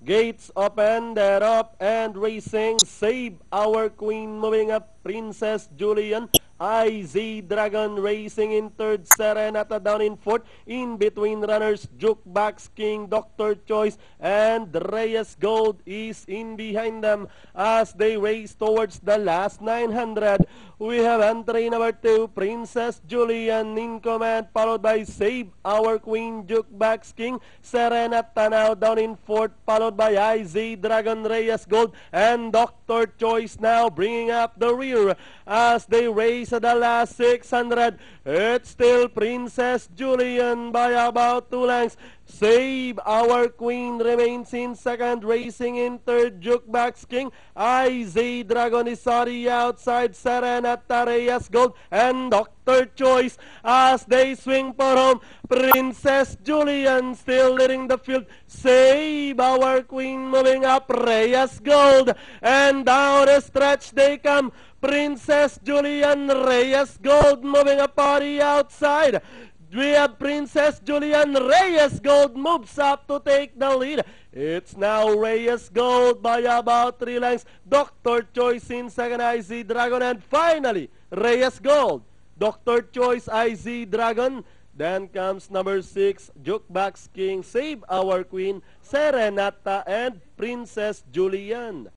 Gates open, they're up and racing. Save Our Queen moving up. Princess Julian. IZ Dragon racing in third. Serenata down in fourth. In between runners, Jukebox King, Dr. Choice, and Reyes Gold is in behind them as they race towards the last 900. We have entry number 2, Princess Julian in command, followed by Save Our Queen, Jukebox King, Serenata now down in fourth, followed by IZ Dragon, Reyes Gold, and Dr. Choice now bringing up the rear as they race at the last 600. It's still Princess Julian by about 2 lengths. Save Our Queen remains in second, racing in third, Jukebox King. IZ Dragon is on the outside, Serenata, Reyes Gold, and Dr. Choice as they swing for home. Princess Julian still leading the field. Save Our Queen moving up, Reyes Gold, and down the stretch they come. Princess Julian, Reyes Gold moving up on the outside. We have Princess Julian. Reyes Gold moves up to take the lead. It's now Reyes Gold by about 3 lengths. Dr. Choice in second, IZ Dragon, and finally Reyes Gold, Dr. Choice, IZ Dragon. Then comes number 6, Jukebox King, Save Our Queen, Serenata, and Princess Julian.